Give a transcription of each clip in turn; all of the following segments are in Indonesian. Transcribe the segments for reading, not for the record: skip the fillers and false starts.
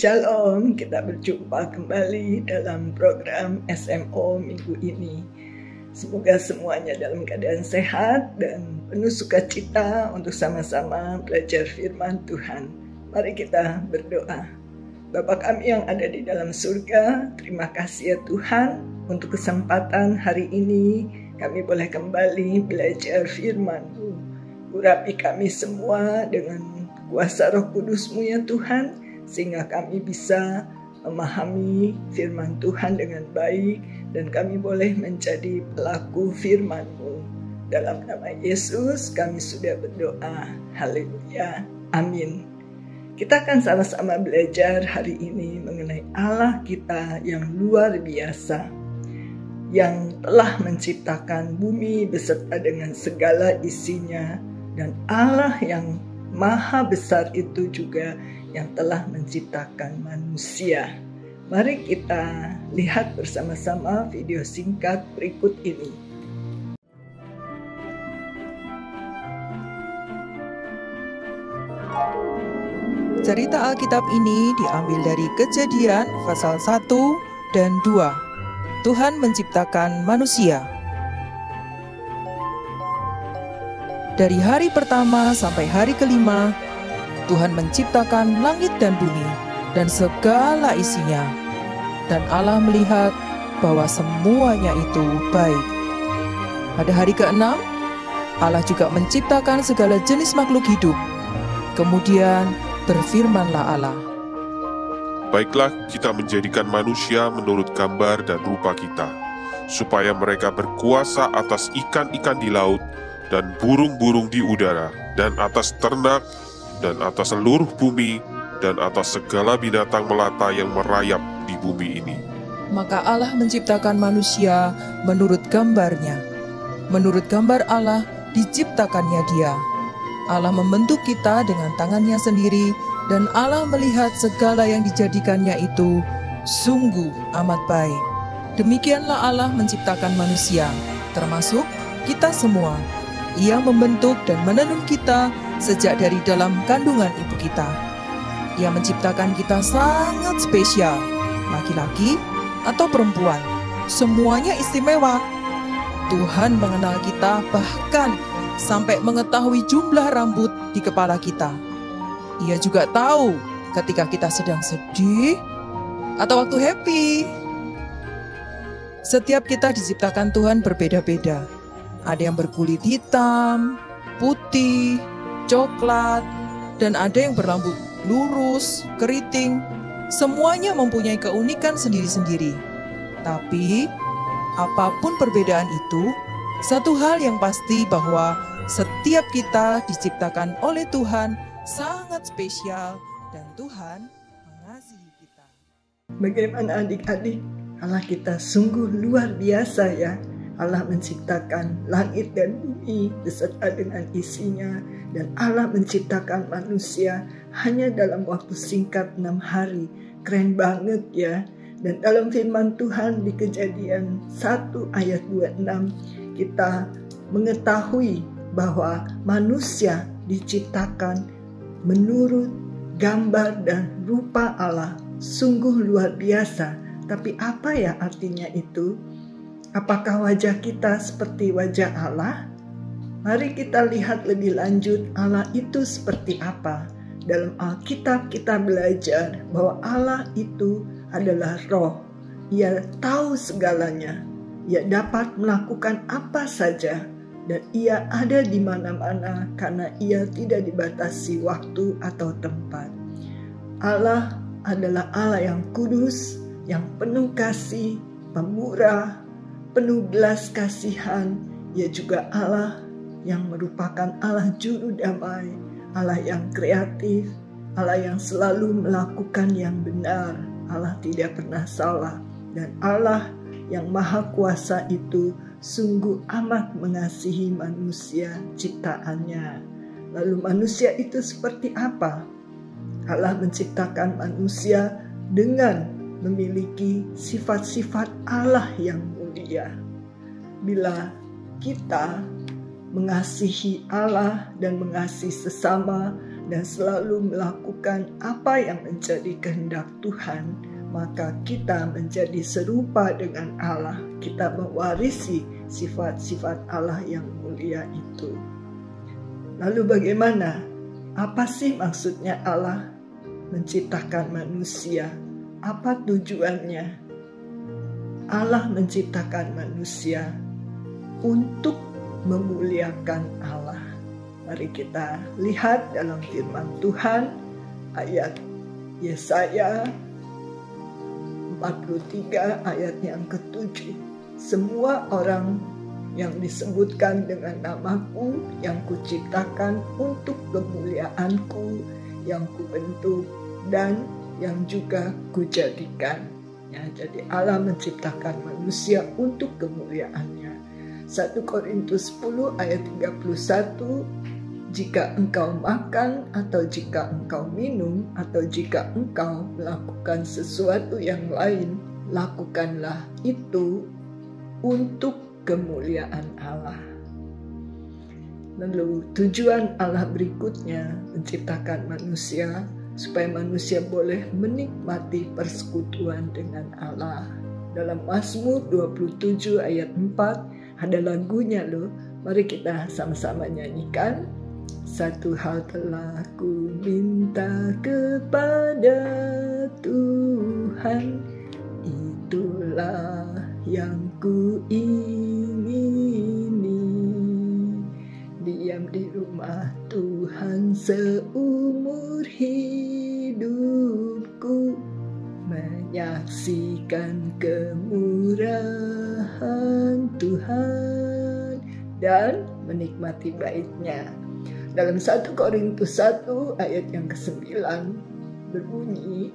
Shalom, kita berjumpa kembali dalam program SMO minggu ini. Semoga semuanya dalam keadaan sehat dan penuh sukacita untuk sama-sama belajar firman Tuhan. Mari kita berdoa. Bapa kami yang ada di dalam surga, terima kasih ya Tuhan untuk kesempatan hari ini kami boleh kembali belajar firman-Mu. Urapi kami semua dengan kuasa Roh Kudus-Mu ya Tuhan, sehingga kami bisa memahami firman Tuhan dengan baik dan kami boleh menjadi pelaku firman-Mu. Dalam nama Yesus kami sudah berdoa. Haleluya. Amin. Kita akan sama-sama belajar hari ini mengenai Allah kita yang luar biasa, yang telah menciptakan bumi beserta dengan segala isinya, dan Allah yang maha besar itu juga yang telah menciptakan manusia. Mari kita lihat bersama-sama video singkat berikut ini. Cerita Alkitab ini diambil dari Kejadian pasal 1 dan 2. Tuhan menciptakan manusia. Dari hari pertama sampai hari kelima, Tuhan menciptakan langit dan bumi dan segala isinya. Dan Allah melihat bahwa semuanya itu baik. Pada hari ke-6, Allah juga menciptakan segala jenis makhluk hidup. Kemudian berfirmanlah Allah, "Baiklah, kita menjadikan manusia menurut gambar dan rupa kita, supaya mereka berkuasa atas ikan-ikan di laut, dan burung-burung di udara, dan atas ternak, dan atas seluruh bumi, dan atas segala binatang melata yang merayap di bumi ini." Maka Allah menciptakan manusia menurut gambarnya. Menurut gambar Allah diciptakannya dia. Allah membentuk kita dengan tangannya sendiri, dan Allah melihat segala yang dijadikannya itu sungguh amat baik. Demikianlah Allah menciptakan manusia, termasuk kita semua. Ia membentuk dan menenun kita sejak dari dalam kandungan ibu kita. Ia menciptakan kita sangat spesial, laki-laki atau perempuan, semuanya istimewa. Tuhan mengenal kita bahkan sampai mengetahui jumlah rambut di kepala kita. Ia juga tahu ketika kita sedang sedih atau waktu happy. Setiap kita diciptakan Tuhan berbeda-beda. Ada yang berkulit hitam, putih, coklat, dan ada yang berambut lurus, keriting. Semuanya mempunyai keunikan sendiri-sendiri. Tapi, apapun perbedaan itu, satu hal yang pasti bahwa setiap kita diciptakan oleh Tuhan sangat spesial dan Tuhan mengasihi kita. Bagaimana adik-adik? Allah kita sungguh luar biasa ya. Allah menciptakan langit dan bumi beserta dengan isinya, dan Allah menciptakan manusia hanya dalam waktu singkat 6 hari. Keren banget ya. Dan dalam firman Tuhan di Kejadian 1 ayat 26 kita mengetahui bahwa manusia diciptakan menurut gambar dan rupa Allah. Sungguh luar biasa. Tapi apa ya artinya itu? Apakah wajah kita seperti wajah Allah? Mari kita lihat lebih lanjut Allah itu seperti apa. Dalam Alkitab kita belajar bahwa Allah itu adalah roh. Ia tahu segalanya. Ia dapat melakukan apa saja, dan ia ada di mana-mana karena ia tidak dibatasi waktu atau tempat. Allah adalah Allah yang kudus, yang penuh kasih, pemurah, penuh belas kasihan. Ia juga Allah yang merupakan Allah juru damai, Allah yang kreatif, Allah yang selalu melakukan yang benar. Allah tidak pernah salah, dan Allah yang maha kuasa itu sungguh amat mengasihi manusia ciptaannya. Lalu manusia itu seperti apa? Allah menciptakan manusia dengan memiliki sifat-sifat Allah yang mulia. Bila kita mengasihi Allah dan mengasihi sesama dan selalu melakukan apa yang menjadi kehendak Tuhan, maka kita menjadi serupa dengan Allah. Kita mewarisi sifat-sifat Allah yang mulia itu. Lalu bagaimana? Apa sih maksudnya Allah? menciptakan manusia. Apa tujuannya? Allah menciptakan manusia untuk memuliakan Allah. Mari kita lihat dalam firman Tuhan ayat Yesaya 43 ayat yang ke-7. Semua orang yang disebutkan dengan namaku, yang kuciptakan untuk kemuliaanku, yang kubentuk dan yang juga kujadikan. Ya, jadi Allah menciptakan manusia untuk kemuliaannya. 1 Korintus 10 ayat 31, jika engkau makan atau jika engkau minum atau jika engkau melakukan sesuatu yang lain, lakukanlah itu untuk kemuliaan Allah. Lalu tujuan Allah berikutnya menciptakan manusia supaya manusia boleh menikmati persekutuan dengan Allah. Dalam Mazmur 27 ayat 4 ada lagunya loh. Mari kita sama-sama nyanyikan. Satu hal telah ku minta kepada Tuhan, itulah yang ku ingini, diam di rumah Tuhan seumur hidupku, menyaksikan kemurahan Tuhan dan menikmati bait-Nya. Dalam 1 Korintus 1 ayat yang ke-9 berbunyi,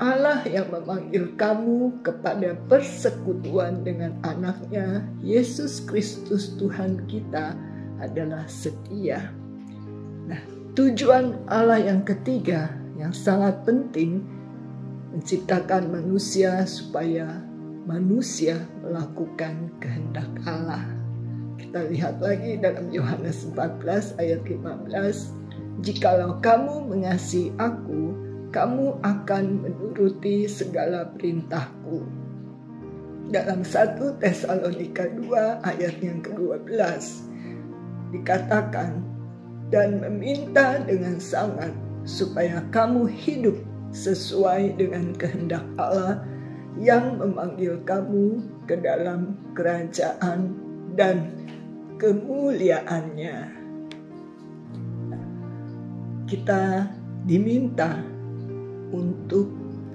Allah yang memanggil kamu kepada persekutuan dengan anaknya, Yesus Kristus Tuhan kita adalah setia. Nah, tujuan Allah yang ketiga yang sangat penting menciptakan manusia supaya manusia melakukan kehendak Allah. Kita lihat lagi dalam Yohanes 14 ayat 15. Jikalau kamu mengasihi aku, kamu akan menuruti segala perintahku. Dalam 1 Tesalonika 2 ayat yang ke-12 dikatakan, dan meminta dengan sangat supaya kamu hidup sesuai dengan kehendak Allah yang memanggil kamu ke dalam kerajaan dan kemuliaannya. Kita diminta untuk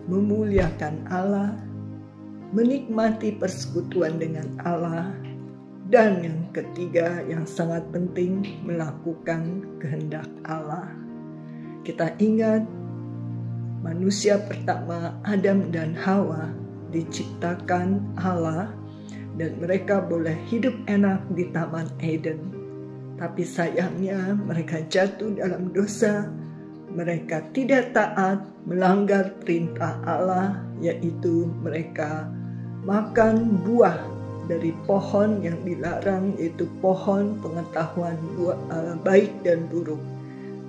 memuliakan Allah, menikmati persekutuan dengan Allah, dan yang ketiga yang sangat penting, melakukan kehendak Allah. Kita ingat manusia pertama Adam dan Hawa diciptakan Allah dan mereka boleh hidup enak di Taman Eden. Tapi sayangnya mereka jatuh dalam dosa. Mereka tidak taat, melanggar perintah Allah, yaitu mereka makan buah dari pohon yang dilarang, yaitu pohon pengetahuan baik dan buruk.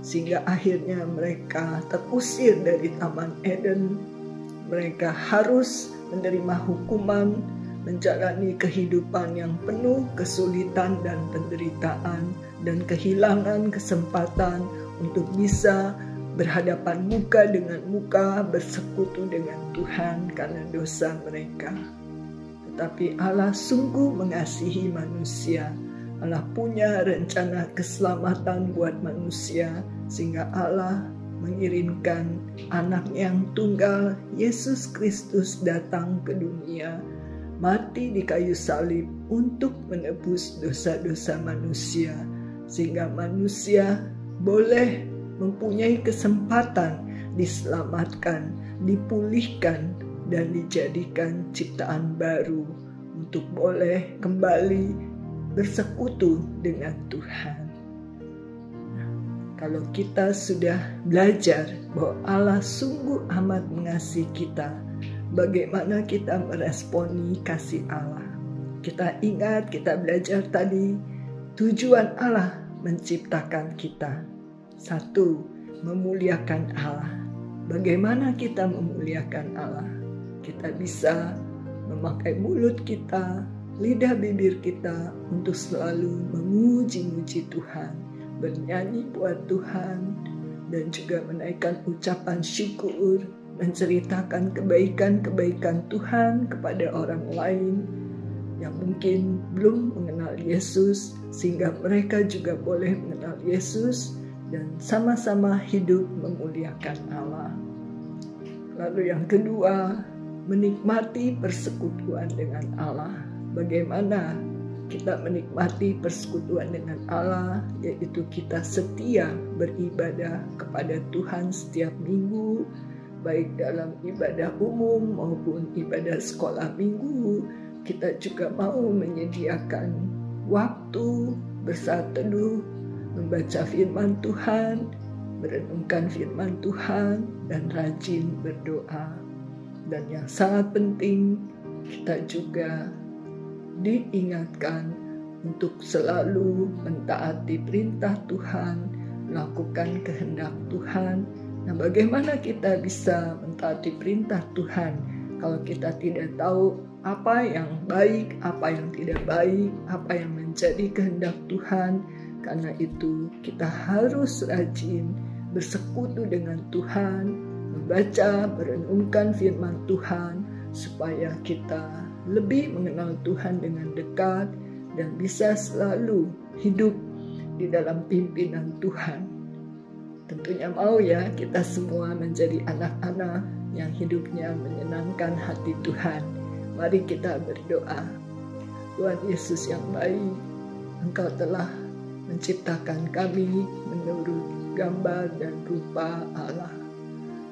Sehingga akhirnya mereka terusir dari Taman Eden. Mereka harus menerima hukuman, menjalani kehidupan yang penuh kesulitan dan penderitaan, dan kehilangan kesempatan untuk bisa berhadapan muka dengan muka, bersekutu dengan Tuhan karena dosa mereka. Tetapi Allah sungguh mengasihi manusia. Allah punya rencana keselamatan buat manusia, sehingga Allah mengirimkan anak yang tunggal, Yesus Kristus, datang ke dunia, mati di kayu salib untuk menebus dosa-dosa manusia, sehingga manusia boleh mempunyai kesempatan diselamatkan, dipulihkan, dan dijadikan ciptaan baru untuk boleh kembali bersekutu dengan Tuhan. Nah, kalau kita sudah belajar bahwa Allah sungguh amat mengasihi kita, bagaimana kita meresponi kasih Allah? Kita ingat, kita belajar tadi, tujuan Allah menciptakan kita. 1. Memuliakan Allah. Bagaimana kita memuliakan Allah? Kita bisa memakai mulut kita, lidah bibir kita untuk selalu memuji-muji Tuhan, bernyanyi buat Tuhan, dan juga menaikkan ucapan syukur, menceritakan kebaikan-kebaikan Tuhan kepada orang lain yang mungkin belum mengenal Yesus, sehingga mereka juga boleh mengenal Yesus dan sama-sama hidup memuliakan Allah. Lalu yang kedua, menikmati persekutuan dengan Allah. Bagaimana kita menikmati persekutuan dengan Allah, yaitu kita setia beribadah kepada Tuhan setiap minggu, baik dalam ibadah umum maupun ibadah sekolah minggu. Kita juga mau menyediakan waktu bersaat teduh, membaca firman Tuhan, merenungkan firman Tuhan, dan rajin berdoa. Dan yang sangat penting, kita juga diingatkan untuk selalu mentaati perintah Tuhan, melakukan kehendak Tuhan. Nah, bagaimana kita bisa mentaati perintah Tuhan kalau kita tidak tahu apa yang baik, apa yang tidak baik, apa yang menjadi kehendak Tuhan? Karena itu kita harus rajin bersekutu dengan Tuhan, membaca, merenungkan firman Tuhan, supaya kita lebih mengenal Tuhan dengan dekat dan bisa selalu hidup di dalam pimpinan Tuhan. Tentunya mau ya kita semua menjadi anak-anak yang hidupnya menyenangkan hati Tuhan. Mari kita berdoa. Tuhan Yesus yang baik, Engkau telah menciptakan kami menurut gambar dan rupa Allah.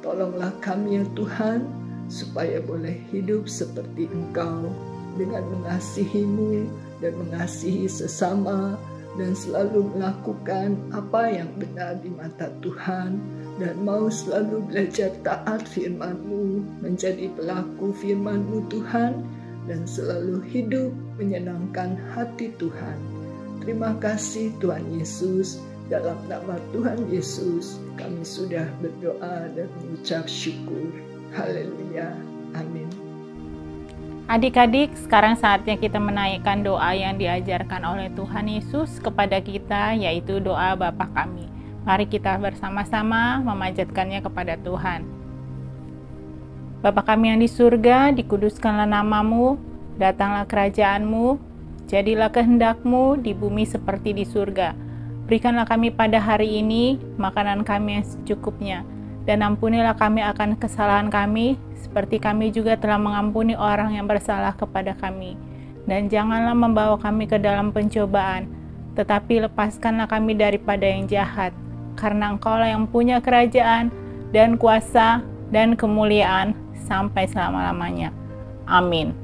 Tolonglah kami ya Tuhan, supaya boleh hidup seperti Engkau dengan mengasihi-Mu dan mengasihi sesama, dan selalu melakukan apa yang benar di mata Tuhan, dan mau selalu belajar taat firman-Mu, menjadi pelaku firman-Mu Tuhan, dan selalu hidup menyenangkan hati Tuhan. Terima kasih Tuhan Yesus. Dalam nama Tuhan Yesus kami sudah berdoa dan mengucap syukur. Haleluya. Amin. Adik-adik, sekarang saatnya kita menaikkan doa yang diajarkan oleh Tuhan Yesus kepada kita, yaitu doa Bapa Kami. Mari kita bersama-sama memanjatkannya kepada Tuhan. Bapa kami yang di surga, dikuduskanlah nama-Mu, datanglah kerajaan-Mu, jadilah kehendak-Mu di bumi seperti di surga. Berikanlah kami pada hari ini makanan kami yang secukupnya, dan ampunilah kami akan kesalahan kami, seperti kami juga telah mengampuni orang yang bersalah kepada kami. Dan janganlah membawa kami ke dalam pencobaan, tetapi lepaskanlah kami daripada yang jahat. Karena Engkau-lah yang punya kerajaan dan kuasa dan kemuliaan sampai selama-lamanya. Amin.